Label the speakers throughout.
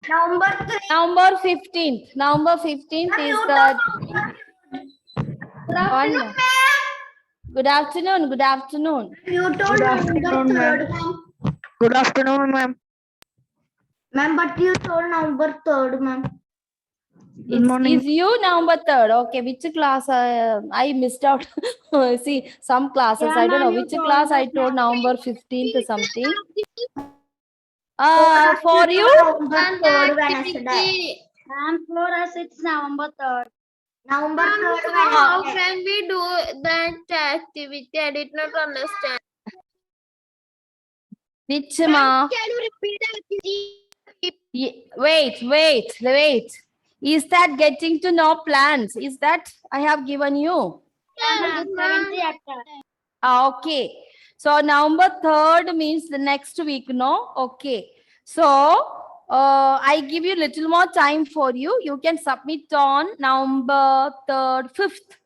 Speaker 1: November 15th. November 15th is the one. Good afternoon. Good afternoon.
Speaker 2: You told
Speaker 3: Good afternoon, ma'am. Good afternoon, ma'am.
Speaker 2: Ma'am, but you told November 3rd, ma'am.
Speaker 3: Good morning.
Speaker 1: Is you November 3rd? Okay, which class? I missed out. See, some classes.
Speaker 2: Yeah,
Speaker 1: I don't know
Speaker 2: ma'am,
Speaker 1: which
Speaker 2: you
Speaker 1: class
Speaker 2: told
Speaker 1: I
Speaker 2: us,
Speaker 1: told
Speaker 2: ma'am.
Speaker 1: November 15th or something.
Speaker 2: For
Speaker 1: For
Speaker 2: us,
Speaker 1: you,
Speaker 2: November 3rd Wednesday.
Speaker 4: Ma'am, for us it's November 3rd.
Speaker 2: November 3rd
Speaker 5: How
Speaker 2: Wednesday.
Speaker 5: can we do that activity? I did not understand.
Speaker 1: which ma?
Speaker 5: Can you repeat the activity?
Speaker 1: Wait. Is that getting to know plans? Is that I have given you?
Speaker 5: Yes, ma'am.
Speaker 4: 7th chapter.
Speaker 1: Okay. So November 3rd means the next week, no? Okay. So I give you little more time for you. You can submit on November 3rd, 5th.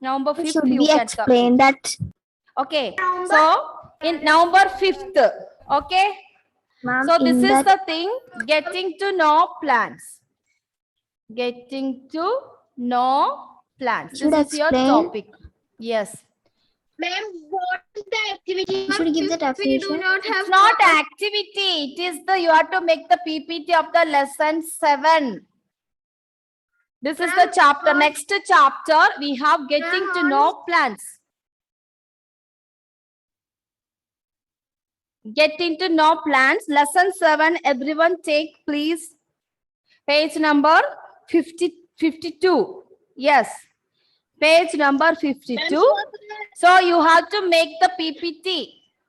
Speaker 1: November 5th
Speaker 6: Should
Speaker 1: you
Speaker 6: we
Speaker 1: can
Speaker 6: explain that?
Speaker 1: Okay. So in November 5th. Okay.
Speaker 6: Ma'am,
Speaker 1: So this
Speaker 6: in
Speaker 1: is
Speaker 6: that,
Speaker 1: the thing, getting to know plants. Getting to know plants.
Speaker 6: Should
Speaker 1: This is your
Speaker 6: explain?
Speaker 1: topic. Yes.
Speaker 5: Ma'am, what is the activity?
Speaker 6: Should we give the
Speaker 5: If we do
Speaker 6: definition?
Speaker 5: not have
Speaker 1: It's not activity. It is the you have to make the PPT of the lesson 7. This is the chapter. Next chapter we have getting to know plants. Getting to know plants. Lesson 7. Everyone take please. Page number 52. Yes. Page number 52. So you have to make the PPT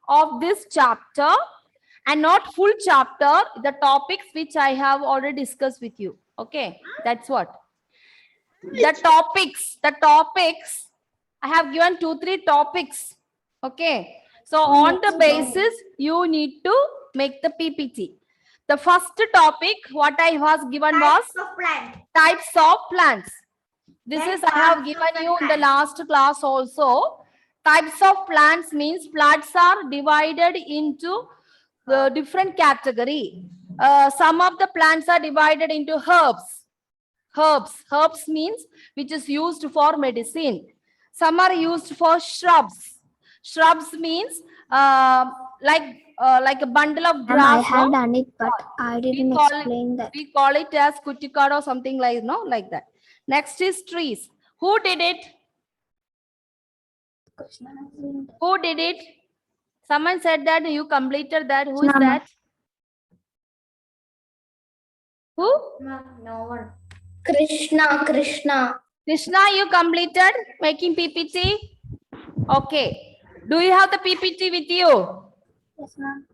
Speaker 1: of this chapter and not full chapter, the topics which I have already discussed with you. Okay, that's what. The topics, I have given 2-3 topics. Okay, so on the basis, you need to make the PPT. The first topic, what I was given was types of plants. This is I have given you in the last class also. Types of plants means plants are divided into the different category. Some of the plants are divided into herbs. Herbs means which is used for medicine. Some are used for shrubs. Shrubs means like a bundle of
Speaker 6: Ma'am,
Speaker 1: grass.
Speaker 6: I have
Speaker 1: no?
Speaker 6: done it, but I didn't
Speaker 1: call it-
Speaker 6: explain that.
Speaker 1: We call it as kutikad or something like like that. Next is trees. Who did it? Who did it? Someone said that you completed that. Who is
Speaker 6: Krishna,
Speaker 1: that? Who?
Speaker 2: No one. Krishna.
Speaker 1: Krishna, you completed making PPT? Okay. Do you have the PPT with you?
Speaker 6: Yes, ma'am.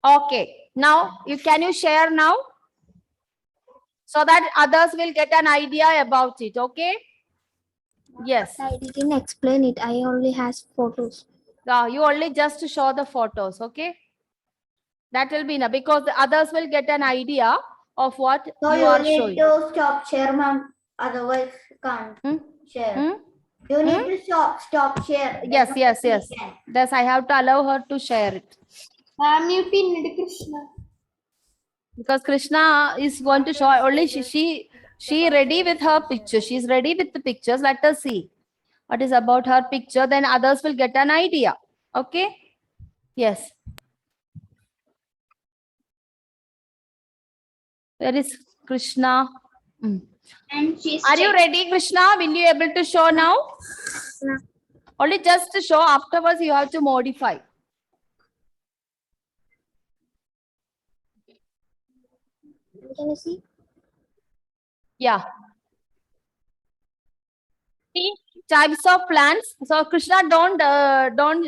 Speaker 1: Okay. Now, can you share now? So that others will get an idea about it. Okay? Yes.
Speaker 6: I didn't explain it. I only has photos.
Speaker 1: You only just show the photos. Okay? That will be enough because the others will get an idea of what
Speaker 2: So
Speaker 1: you
Speaker 2: you
Speaker 1: are
Speaker 2: need
Speaker 1: showing.
Speaker 2: to stop share, ma'am. Otherwise, you can't share.
Speaker 1: Hmm?
Speaker 2: You need to stop share.
Speaker 1: Yes.
Speaker 2: We can.
Speaker 1: Thus, I have to allow her to share it.
Speaker 5: Ma'am, you pinned Krishna.
Speaker 1: Because Krishna is going to show only she ready with her picture. She's ready with the pictures. Let us see what is about her picture. Then others will get an idea. Okay? Yes. There is Krishna.
Speaker 4: And she's
Speaker 1: Are you ready, Krishna? Will you able to show now?
Speaker 6: No.
Speaker 1: Only just to show. Afterwards, you have to modify.
Speaker 6: Can you see?
Speaker 1: Yeah. See, types of plants. So Krishna, don't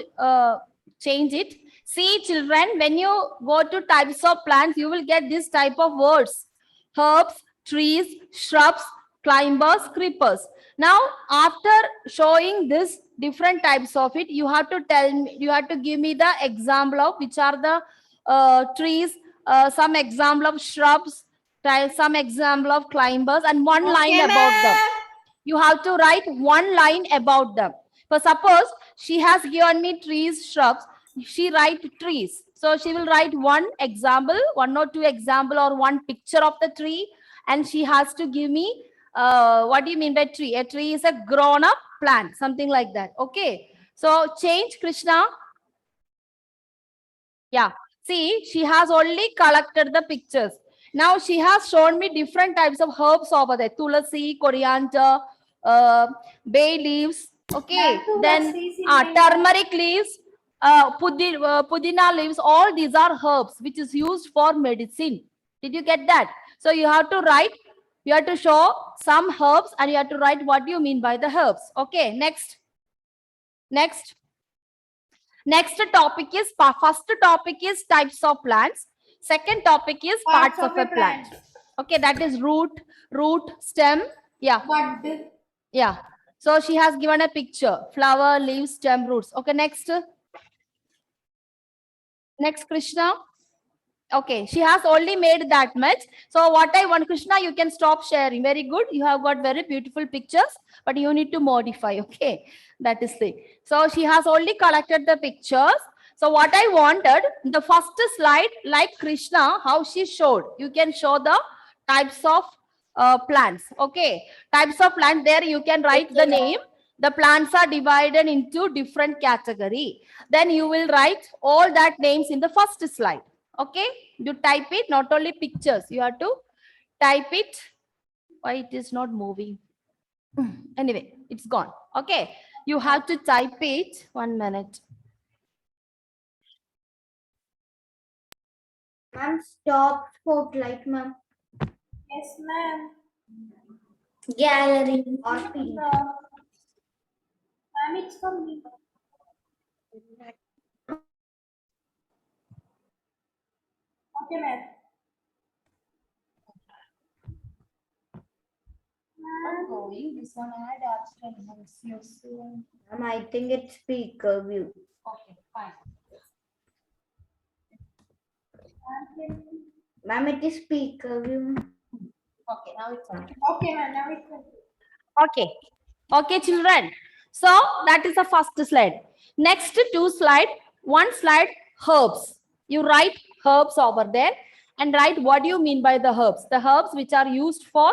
Speaker 1: change it. See, children, when you go to types of plants, you will get this type of words: herbs, trees, shrubs, climbers, creepers. Now, after showing this different types of it, you have to tell me. You have to give me the example of which are the trees, some example of shrubs, some example of climbers, and one line about them. You have to write one line about them. For suppose she has given me trees, shrubs. she write trees. So she will write one example, one or two example or one picture of the tree. And she has to give me, what do you mean by tree? A tree is a grown up plant, something like that. Okay. So change, Krishna. Yeah. See, she has only collected the pictures. Now she has shown me different types of herbs over there. Tulasi, coriander, bay leaves. Okay. Then turmeric leaves, pudina leaves. All these are herbs which is used for medicine. Did you get that? So you have to write. You have to show some herbs and you have to write what you mean by the herbs. Okay. Next. Next. Next topic is, first topic is types of plants. Second topic is parts of a plant. Okay, that is root, stem. Yeah. Yeah. So she has given a picture. Flower, leaves, stem, roots. Okay, next. Next, Krishna. Okay, she has only made that much. So what I want, Krishna, you can stop sharing. Very good. You have got very beautiful pictures, but you need to modify. Okay, that is the. So she has only collected the pictures. So what I wanted, the first slide, like Krishna, how she showed. You can show the types of plants. Okay, types of plants. There you can write the name. The plants are divided into different category. Then you will write all that names in the first slide. Okay, you type it, not only pictures, you have to type it. Why it is not moving? Anyway, it's gone. Okay, you have to type it. 1 minute.
Speaker 2: Ma'am, stop spotlight, ma'am.
Speaker 4: Yes, ma'am.
Speaker 2: Gallery or field.
Speaker 4: Ma'am, it's for me. Okay, ma'am.
Speaker 1: This one
Speaker 2: Ma'am, I think it's speaker view.
Speaker 1: Okay, fine.
Speaker 2: Ma'am, it is speaker view.
Speaker 1: Okay, now it's on.
Speaker 4: Okay, ma'am. Now it's for me.
Speaker 1: Okay. Okay, children. So that is the first slide. Next two slide. One slide, herbs. You write herbs over there and write what do you mean by the herbs. The herbs which are used for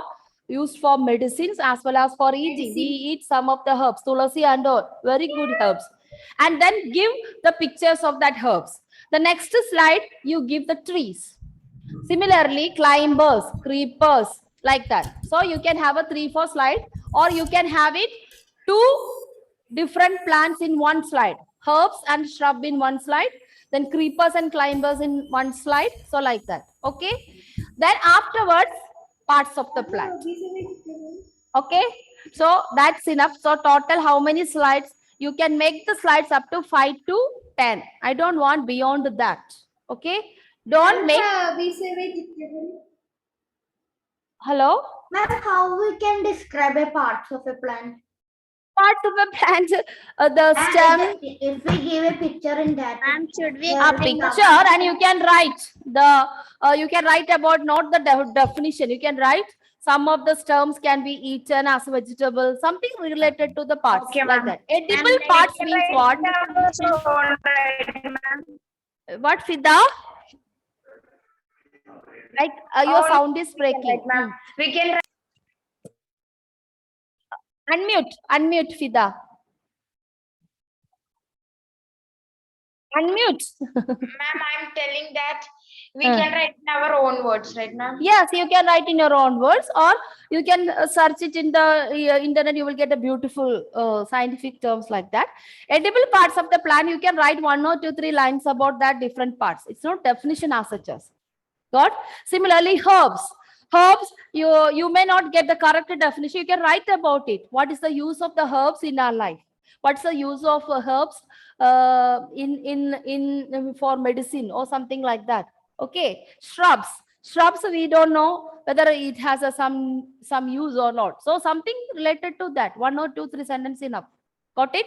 Speaker 1: medicines as well as for eating. We eat some of the herbs, tulasi and all. Very good herbs. And then give the pictures of that herbs. The next slide, you give the trees. Similarly, climbers, creepers, like that. So you can have a 3-4 slide, or you can have it 2 different plants in one slide. Herbs and shrub in one slide, then creepers and climbers in one slide. So like that. Okay. Then afterwards, parts of the plant. Okay. So that's enough. So total how many slides? You can make the slides up to 5 to 10. I don't want beyond that. Okay. Don't make. Hello?
Speaker 2: Ma'am, how we can describe a parts of a plant?
Speaker 1: Parts of a plant, the stem,
Speaker 2: If we give a picture in that.
Speaker 4: Ma'am, should we?
Speaker 1: a picture, and you can write the, you can write about not the definition. You can write some of the stems can be eaten as vegetable, something related to the parts.
Speaker 3: Okay,
Speaker 1: like
Speaker 3: ma'am.
Speaker 1: that. Edible parts means what? What, Fida? Like your sound is breaking.
Speaker 3: We can
Speaker 1: Unmute, Fida. Unmute.
Speaker 3: Ma'am, I'm telling that we can write in our own words, right, ma'am?
Speaker 1: Yes, you can write in your own words, or you can search it in the internet. You will get a beautiful scientific terms like that. Edible parts of the plant, you can write 1 or 2, 3 lines about that different parts. It's not definition as such as. Got? Similarly, herbs. Herbs, you may not get the correct definition. You can write about it. What is the use of the herbs in our life? What's the use of herbs in for medicine or something like that? Okay. Shrubs. Shrubs, we don't know whether it has some use or not. So something related to that. 1 or 2, 3 sentences enough. Got it?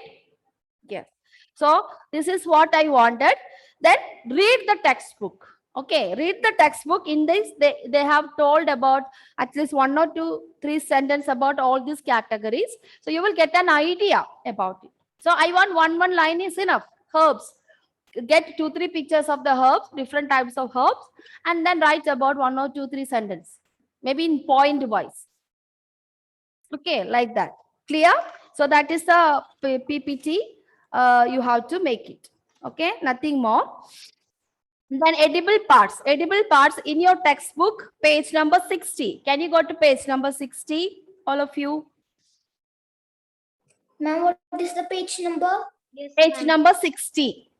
Speaker 1: Yes. So this is what I wanted. Then read the textbook. Okay, read the textbook. In this, they have told about at least 1 or 2, 3 sentences about all these categories. So you will get an idea about it. So I want one line is enough. Herbs. get 2-3 pictures of the herbs, different types of herbs, and then write about 1 or 2-3 sentences, maybe in point wise. Okay, like that. Clear? So that is the PPT. You have to make it. Okay, nothing more. Then edible parts. Edible parts in your textbook, page number 60. Can you go to page number 60, all of you?
Speaker 2: Ma'am, what is the page number?
Speaker 5: Yes,
Speaker 1: Page
Speaker 5: ma'am.
Speaker 1: number 60.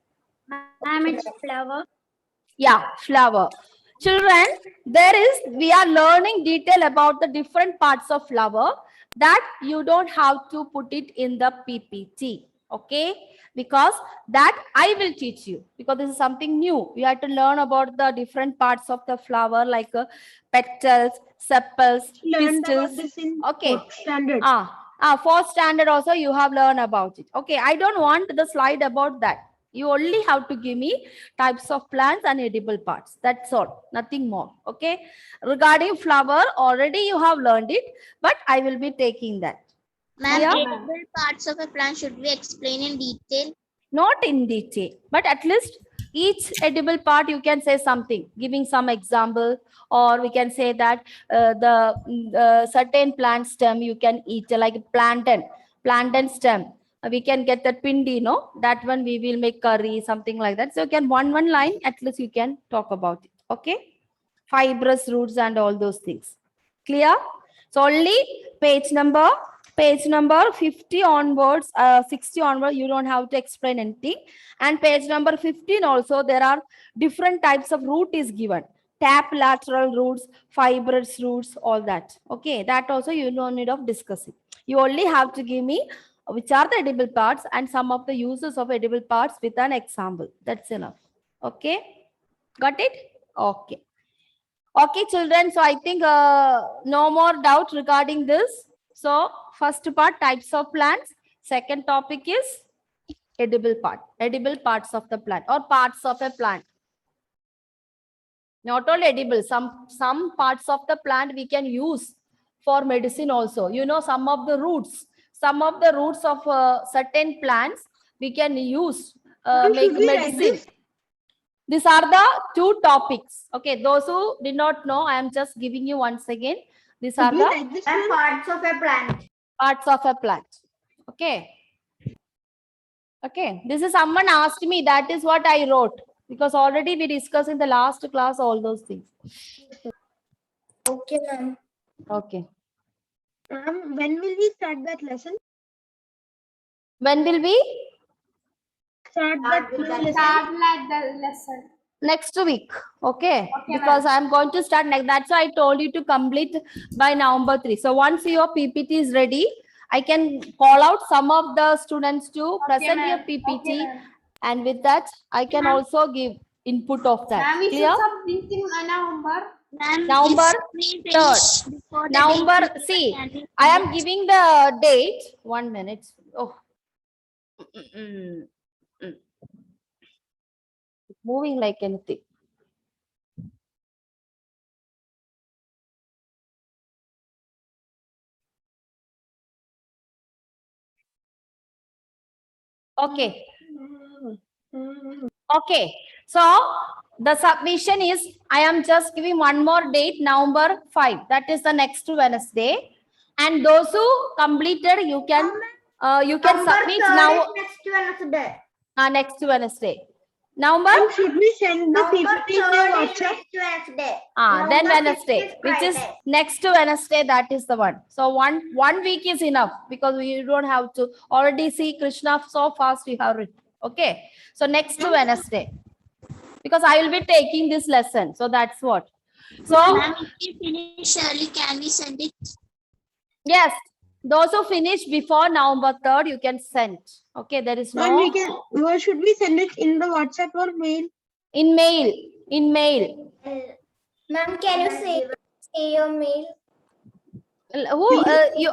Speaker 5: Ma'am, it's flower.
Speaker 1: Yeah, flower. Children, we are learning detail about the different parts of flower that you don't have to put it in the PPT. Okay, because that I will teach you, because this is something new. You have to learn about the different parts of the flower, like petals, sepals, pistils. Okay.
Speaker 4: Standard.
Speaker 1: Fourth standard also you have learned about it. Okay, I don't want the slide about that. You only have to give me types of plants and edible parts. That's all, nothing more. Okay, regarding flower, already you have learned it, but I will be taking that.
Speaker 5: Ma'am,
Speaker 1: Yeah.
Speaker 5: edible parts of a plant should we explain in detail?
Speaker 1: Not in detail, but at least each edible part you can say something, giving some example, or we can say that the certain plant stem you can eat, like plantain stem. We can get that pindi, no? That one we will make curry, something like that. So you can one line, at least you can talk about it. Okay, fibrous roots and all those things. Clear? So only page number 50 onwards, 60 onwards, you don't have to explain anything. And page number 15 also, there are different types of root is given. Tap lateral roots, fibrous roots, all that. Okay, that also you don't need of discussing. You only have to give me which are the edible parts and some of the uses of edible parts with an example. That's enough. Okay, got it? Okay. Okay, children. So I think no more doubt regarding this. So first part, types of plants. Second topic is edible parts of the plant or parts of a plant. Not all edible, some parts of the plant we can use for medicine also. You know, some of the roots of certain plants we can use make medicine. These are the 2 topics. Okay, those who did not know, I am just giving you once again. These are the
Speaker 2: And parts of a plant.
Speaker 1: parts of a plant. Okay. Okay, this is someone asked me, that is what I wrote, because already we discussed in the last class all those things.
Speaker 2: Okay, ma'am.
Speaker 1: Okay.
Speaker 4: When will we start that lesson?
Speaker 1: When will we?
Speaker 4: Start
Speaker 2: Start with the
Speaker 4: Start like the lesson.
Speaker 1: Next week. Okay,
Speaker 4: Okay,
Speaker 1: because I'm going to start next. That's why I told you to complete by November 3. So once your PPT is ready, I can call out some of the students to present your PPT, and with that I can also give input of that.
Speaker 4: Ma'am, we
Speaker 1: Clear?
Speaker 4: should submit in November.
Speaker 5: Ma'am,
Speaker 1: November
Speaker 5: if we finish before the
Speaker 1: November,
Speaker 5: date,
Speaker 1: see,
Speaker 5: can we
Speaker 1: I am
Speaker 5: submit?
Speaker 1: giving the date. 1 minute. Oh. Moving like anything. Okay. Okay. So the submission is, I am just giving one more date, November 5. That is the next Wednesday. And those who completed, you can submit now.
Speaker 2: Next Wednesday.
Speaker 1: Next Wednesday. November.
Speaker 4: Should we send the
Speaker 2: November
Speaker 4: PPT in
Speaker 2: 3rd
Speaker 4: the
Speaker 2: is
Speaker 4: WhatsApp?
Speaker 2: next Wednesday.
Speaker 1: Then
Speaker 2: November 6th
Speaker 1: Wednesday,
Speaker 2: is
Speaker 1: which is
Speaker 2: Friday.
Speaker 1: next Wednesday. That is the one. So one week is enough, because we don't have to already see Krishna so fast we have written. Okay. So next Wednesday, because I will be taking this lesson. So that's what. So
Speaker 5: Ma'am, if we finish early, can we send it?
Speaker 1: yes, those who finish before November 3rd, you can send. Okay, there is
Speaker 4: And we
Speaker 1: no
Speaker 4: can. Well, should we send it in the WhatsApp or mail?
Speaker 1: in mail.
Speaker 2: Ma'am, can you say your mail?
Speaker 1: Who you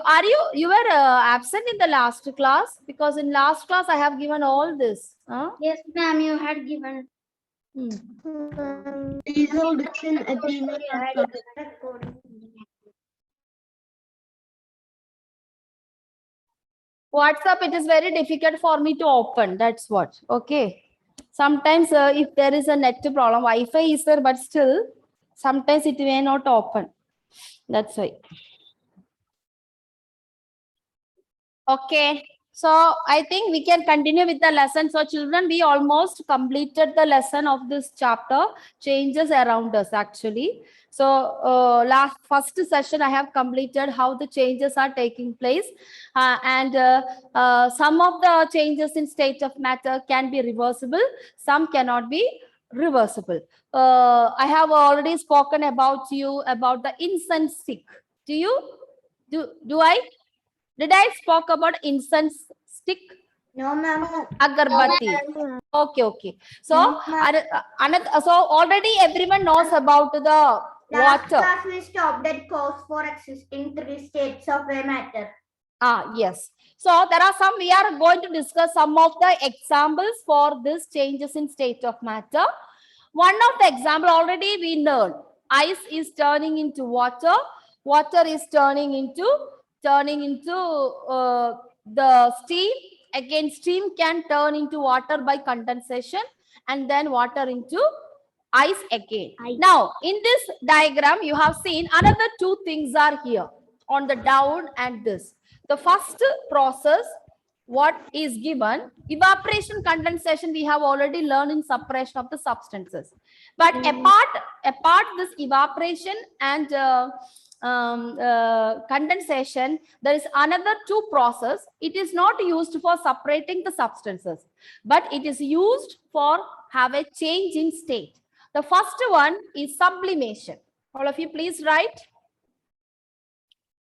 Speaker 1: were absent in the last class, because in last class I have given all this. Huh?
Speaker 2: Yes, ma'am, you had given.
Speaker 4: Diesel@gmail.com.
Speaker 1: WhatsApp, it is very difficult for me to open. That's what. Okay. Sometimes if there is a net problem, Wi-Fi is there, but still sometimes it may not open. That's why. Okay. So I think we can continue with the lesson. So children, we almost completed the lesson of this chapter, changes around us actually. So first session I have completed how the changes are taking place, and some of the changes in state of matter can be reversible, some cannot be reversible. I have already spoken about the incense stick. Do I? Did I spoke about incense stick?
Speaker 2: No, ma'am.
Speaker 1: Agarbatti. Okay. So,
Speaker 2: No, ma'am.
Speaker 1: so already everyone knows about the
Speaker 2: Last
Speaker 1: water.
Speaker 2: class we stopped at cause for existing three states of a matter.
Speaker 1: Yes. So there are some, we are going to discuss some of the examples for this changes in state of matter. One of the example already we learned. Ice is turning into water. Water is turning into the steam. Again, steam can turn into water by condensation, and then water into ice again. Now, in this diagram, you have seen another two things are here on the down and this. The first process, what is given, evaporation, condensation, we have already learned in separation of the substances. But apart this evaporation and condensation, there is another two process. It is not used for separating the substances, but it is used for have a change in state. The first one is sublimation. All of you please write.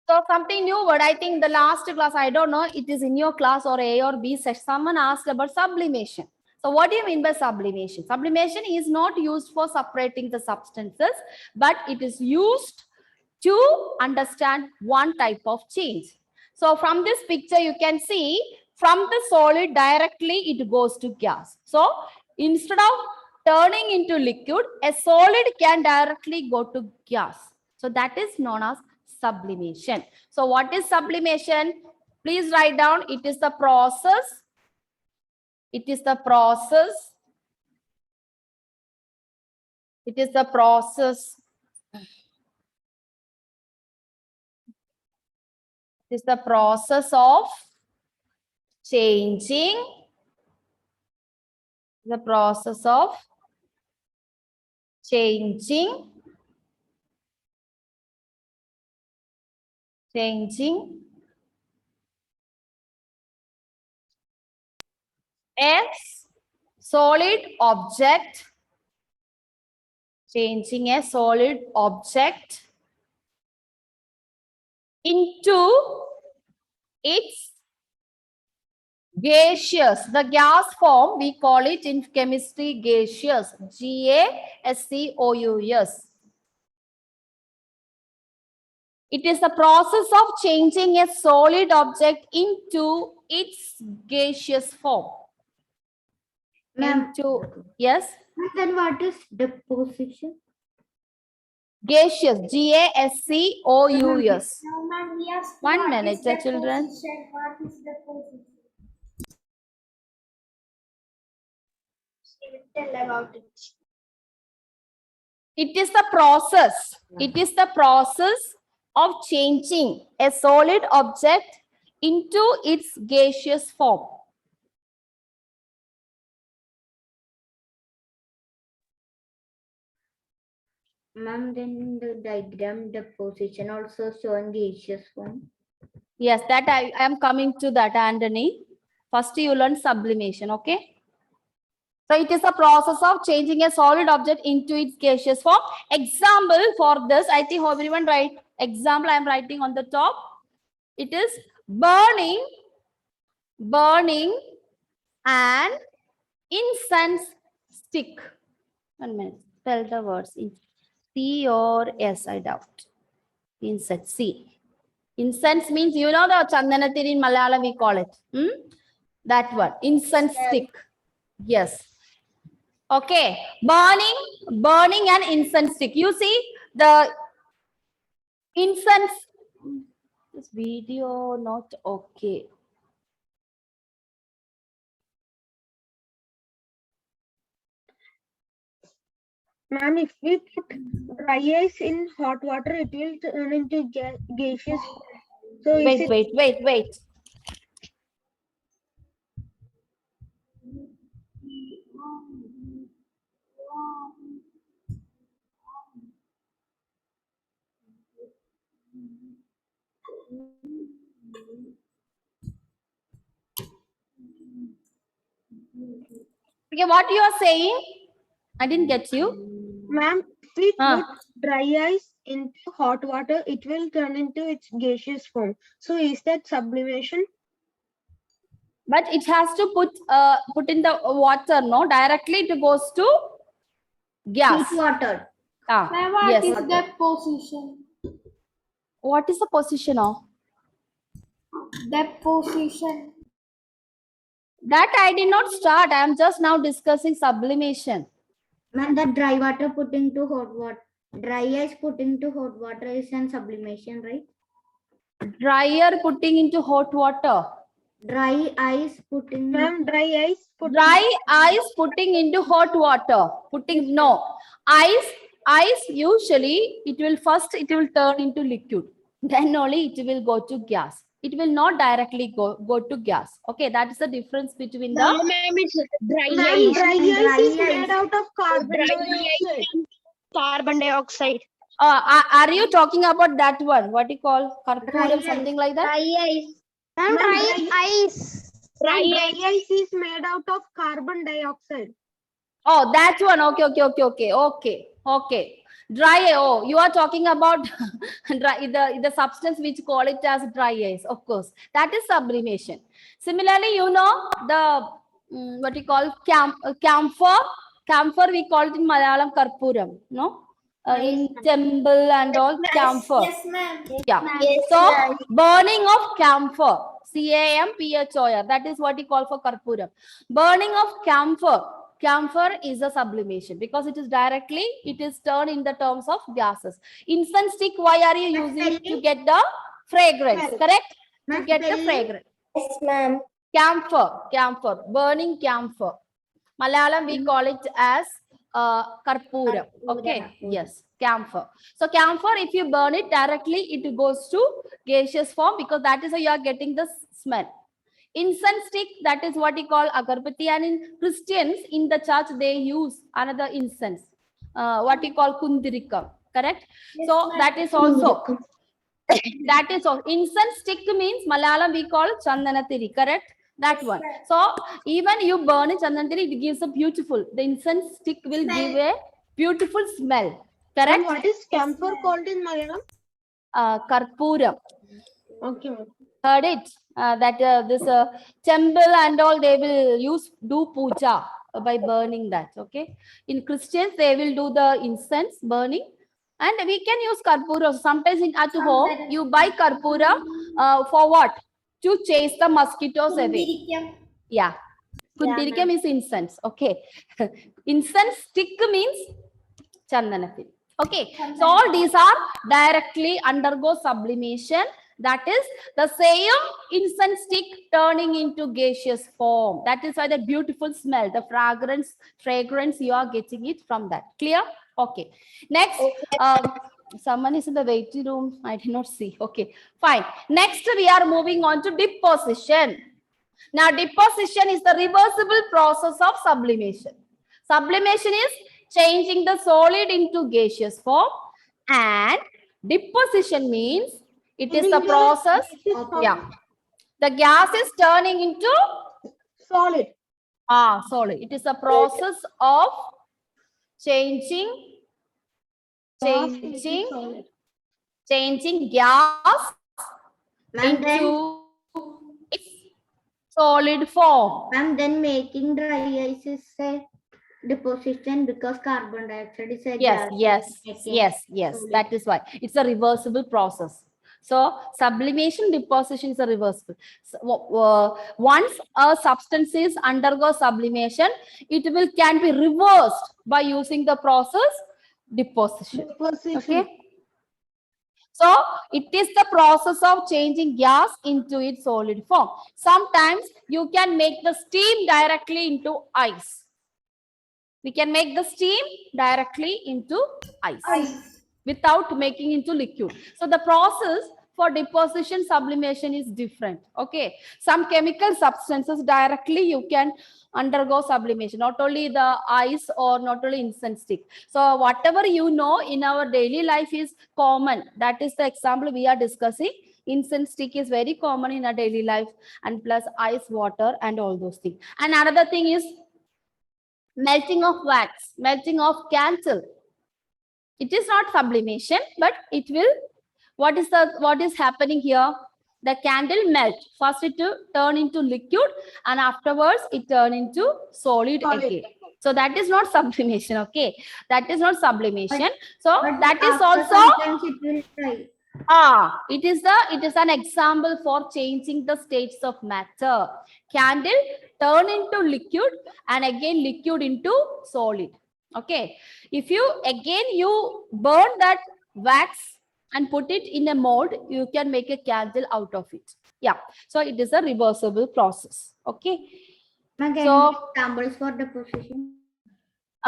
Speaker 1: So something new word, I think the last class, I don't know, it is in your class or A or B session, someone asked about sublimation. So what do you mean by sublimation? Sublimation is not used for separating the substances, but it is used to understand one type of change. So from this picture, you can see from the solid directly it goes to gas. So instead of turning into liquid, a solid can directly go to gas. So that is known as sublimation. So what is sublimation? Please write down. It is the process. It is the process. It is the process. It is the process of changing. The process of changing a solid object, changing a solid object into its gaseous. The gas form, we call it in chemistry gaseous, gaseous. It is the process of changing a solid object into its gaseous form.
Speaker 2: Ma'am.
Speaker 1: Yes?
Speaker 2: Then what is deposition?
Speaker 1: Gaseous, gaseous.
Speaker 4: No, ma'am, we asked
Speaker 1: 1
Speaker 4: what
Speaker 1: minute,
Speaker 4: is the
Speaker 1: children.
Speaker 4: position? What is the position?
Speaker 3: She will tell about it.
Speaker 1: It is the process. It is the process of changing a solid object into its gaseous form.
Speaker 2: Ma'am, then the diagram deposition also showing gaseous form.
Speaker 1: Yes, that I am coming to that, Anthony. First you learn sublimation, okay? So it is a process of changing a solid object into its gaseous form. Example for this, I think everyone write. Example I am writing on the top. It is burning an incense stick. 1 minute. Spell the words in C or S, I doubt. Incense, C. Incense means, you know the Chandanathiri in Malayalam we call it. That one, incense stick. Yes. Okay. Burning an incense stick. You see the incense. This video not okay.
Speaker 7: Ma'am, if we put dry ice in hot water, it will turn into gaseous. So is it
Speaker 1: Wait. Okay, what you are saying? I didn't get you.
Speaker 7: Ma'am, if we
Speaker 1: Ah.
Speaker 7: put dry ice into hot water, it will turn into its gaseous form. So is that sublimation?
Speaker 1: But it has to put in the water, no? Directly it goes to gas.
Speaker 2: Heat water.
Speaker 1: Ah,
Speaker 4: Ma'am, what
Speaker 1: yes.
Speaker 4: is the position?
Speaker 1: What is the position of?
Speaker 4: Deposition.
Speaker 1: That I did not start. I am just now discussing sublimation.
Speaker 2: Ma'am, the dry water put into hot water, dry ice put into hot water is an sublimation, right?
Speaker 1: Dryer putting into hot water.
Speaker 2: Dry ice put in.
Speaker 7: Ma'am, dry ice put
Speaker 1: Dry ice putting into hot water. Putting no. Ice usually it will turn into liquid. Then only it will go to gas. It will not directly go to gas. Okay, that is the difference between the
Speaker 5: Ma'am, it's dry
Speaker 7: Ma'am,
Speaker 5: ice.
Speaker 7: dry ice is made
Speaker 2: ice.
Speaker 7: out of carbon
Speaker 5: Dry
Speaker 7: dioxide.
Speaker 5: ice and carbon dioxide.
Speaker 1: are you talking about that one? What you call
Speaker 2: Dry
Speaker 1: karpuram,
Speaker 2: ice.
Speaker 1: something like that?
Speaker 5: Dry ice.
Speaker 7: Ma'am,
Speaker 6: ice.
Speaker 5: Dry
Speaker 7: Ma'am,
Speaker 5: ice.
Speaker 7: dry ice is made out of carbon dioxide.
Speaker 1: Oh, that one. Okay. Dry. Oh, you are talking about the substance which call it as dry ice. Of course, that is sublimation. Similarly, you know the what you call camphor. Camphor we call it in Malayalam karpuram. No, in temple and all camphor.
Speaker 4: Yes, ma'am.
Speaker 1: Yeah. So burning of camphor, CAMPHOR, that is what we call for karpuram. Burning of camphor. Camphor is a sublimation because it is turned in the terms of gases. Incense stick, why are you using it? To get the fragrance, correct? To get the fragrance.
Speaker 6: Yes, ma'am.
Speaker 1: Camphor, burning camphor. Malayalam we call it as karpuram. Okay, yes, camphor. So camphor, if you burn it directly, it goes to gaseous form because that is how you are getting the smell. Incense stick, that is what we call agarbatti, and in Christians in the church they use another incense, what we call kundirikam, correct? So that is also incense stick means Malayalam we call chandanatiri, correct? That one. So even you burn it chandanatiri, it gives a beautiful. The incense stick will give a beautiful smell, correct?
Speaker 7: And what is camphor called in Malayalam?
Speaker 1: Karpuram.
Speaker 7: Okay, ma'am.
Speaker 1: Heard it? This temple and all they will do puja by burning that. Okay. In Christians they will do the incense burning, and we can use karpura. Sometimes at home you buy karpura for what? To chase the mosquitoes away. Yeah. Kundirikam is incense. Okay. Incense stick means chandanathil. Okay. So all these are directly undergo sublimation. That is the same incense stick turning into gaseous form. That is why the beautiful smell, the fragrance you are getting it from that. Clear? Okay. Next, someone is in the waiting room. I did not see. Okay, fine. Next, we are moving on to deposition. Now, deposition is the reversible process of sublimation. Sublimation is changing the solid into gaseous form, and deposition means it is the process. Yeah, the gas is turning into
Speaker 7: Solid.
Speaker 1: solid. It is a process of changing gas into its solid form.
Speaker 2: And then making dry ice is a deposition because carbon dioxide is a gas.
Speaker 1: Yes. That is why it's a reversible process. So sublimation, deposition is a reversible. So, once a substance is undergo sublimation, it can be reversed by using the process deposition. Okay. So it is the process of changing gas into its solid form. Sometimes you can make the steam directly into ice. We can make the steam directly into ice without making into liquid. So the process for deposition sublimation is different. Okay, some chemical substances directly you can undergo sublimation, not only the ice or not only incense stick. So whatever you know in our daily life is common. That is the example we are discussing. Incense stick is very common in our daily life, and plus ice, water, and all those things. And another thing is melting of wax, melting of candle. It is not sublimation, but it will. What is happening here? The candle melt. First it will turn into liquid, and afterwards it turn into solid again. So that is not sublimation. Okay, that is not sublimation. So
Speaker 2: But
Speaker 1: that is
Speaker 2: after
Speaker 1: also
Speaker 2: sometimes it will dry.
Speaker 1: it is an example for changing the states of matter. Candle turn into liquid and again liquid into solid. Okay, if you burn that wax and put it in a mold, you can make a candle out of it. Yeah, so it is a reversible process. Okay,
Speaker 2: Ma'am, can
Speaker 1: So-
Speaker 2: you give examples for deposition?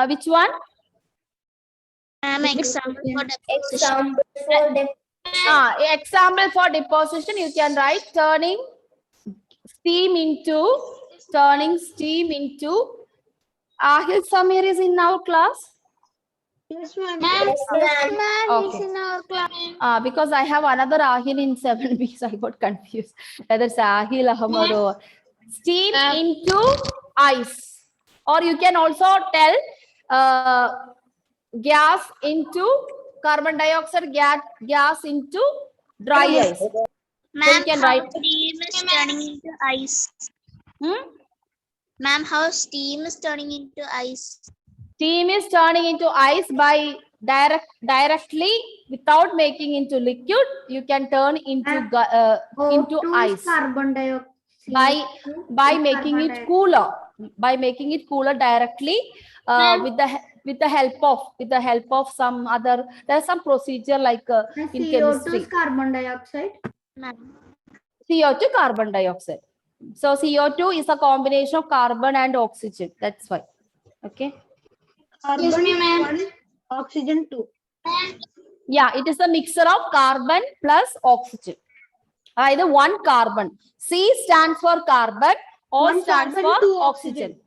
Speaker 1: which one?
Speaker 5: Example for deposition.
Speaker 6: Example for the
Speaker 1: Example for deposition, you can write turning steam into Ahil Samir is in our class.
Speaker 7: Yes, ma'am.
Speaker 6: yes, ma'am.
Speaker 1: Okay.
Speaker 5: In our class.
Speaker 1: Because I have another Ahil in 7B, so I got confused. Whether it's Ahil Ahmad or steam into ice. Or you can also tell gas into carbon dioxide, gas into dry ice. So you can write.
Speaker 5: Steam is turning into ice. Ma'am, how steam is turning into ice?
Speaker 1: Steam is turning into ice by directly without making into liquid. You can turn into into
Speaker 2: O2 is
Speaker 1: ice
Speaker 2: carbon dioxide.
Speaker 1: by
Speaker 2: is
Speaker 1: making
Speaker 2: carbon
Speaker 1: it
Speaker 2: dioxide.
Speaker 1: cooler. By making it cooler directly with the help of some other. There's some procedure like
Speaker 2: And
Speaker 1: in
Speaker 2: CO2
Speaker 1: chemistry.
Speaker 2: is carbon dioxide.
Speaker 5: Ma'am.
Speaker 1: CO2 carbon dioxide. So CO2 is a combination of carbon and oxygen. That's why. Okay.
Speaker 7: Carbon 1, oxygen 2.
Speaker 1: Yeah, it is a mixture of carbon plus oxygen. Either one carbon. C stands for carbon, O
Speaker 7: One
Speaker 1: stands
Speaker 7: carbon,
Speaker 1: for
Speaker 7: two
Speaker 1: oxygen.
Speaker 7: oxygen.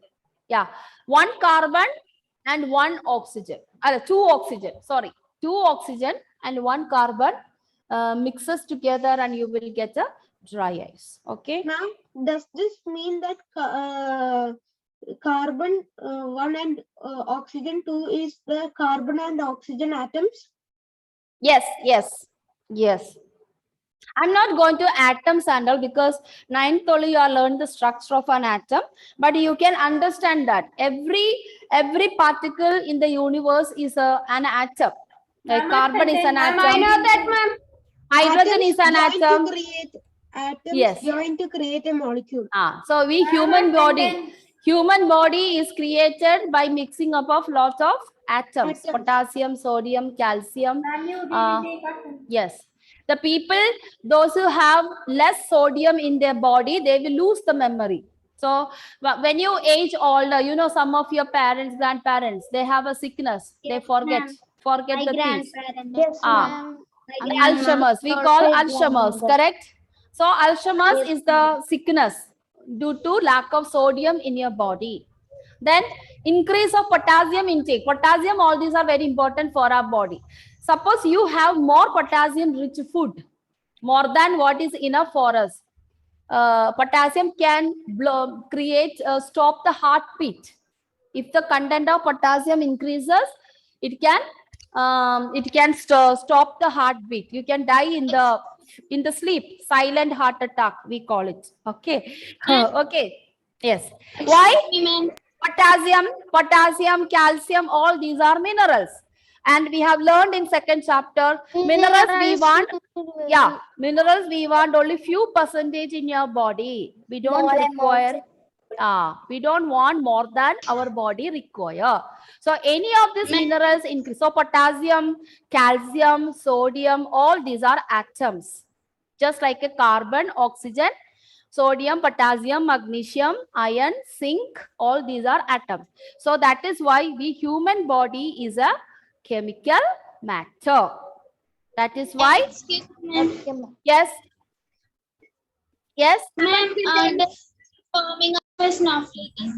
Speaker 1: Yeah, one carbon and one oxygen. Two oxygen, sorry. Two oxygen and one carbon mixes together and you will get a dry ice. Okay.
Speaker 7: Ma'am, does this mean that carbon 1 and oxygen 2 is the carbon and oxygen atoms?
Speaker 1: Yes. I'm not going to atoms and all because ninth only you are learned the structure of an atom, but you can understand that every particle in the universe is an atom. Like carbon is an atom.
Speaker 6: I know that, ma'am.
Speaker 1: Hydrogen is an
Speaker 7: Atoms join
Speaker 1: atom.
Speaker 7: to create atoms
Speaker 1: Yes.
Speaker 7: join to create a molecule.
Speaker 1: So we human body is created by mixing up of lot of atoms.
Speaker 7: Atoms.
Speaker 1: Potassium, sodium, calcium. Yes. The people, those who have less sodium in their body, they will lose the memory. So when you age older, you know, some of your parents, grandparents, they have a sickness. They forget the things.
Speaker 6: Yes, ma'am.
Speaker 1: Alzheimer's. We call Alzheimer's, correct? So Alzheimer's is the sickness due to lack of sodium in your body. Then increase of potassium intake. Potassium, all these are very important for our body. Suppose you have more potassium rich food, more than what is enough for us. Potassium can stop the heartbeat. If the content of potassium increases, it can stop the heartbeat. You can die in the sleep, silent heart attack we call it. Okay. Okay. Yes. Why? Potassium, calcium, all these are minerals. And we have learned in second chapter, minerals we want only few percentage in your body. We don't require, we don't want more than our body require. So any of these minerals increase. So potassium, calcium, sodium, all these are atoms. Just like a carbon, oxygen. Sodium, potassium, magnesium, iron, zinc, all these are atoms. So that is why the human body is a chemical matter. That is why,
Speaker 5: Excuse me, ma'am.
Speaker 1: yes, yes,
Speaker 5: Ma'am, the forming of a snowflake is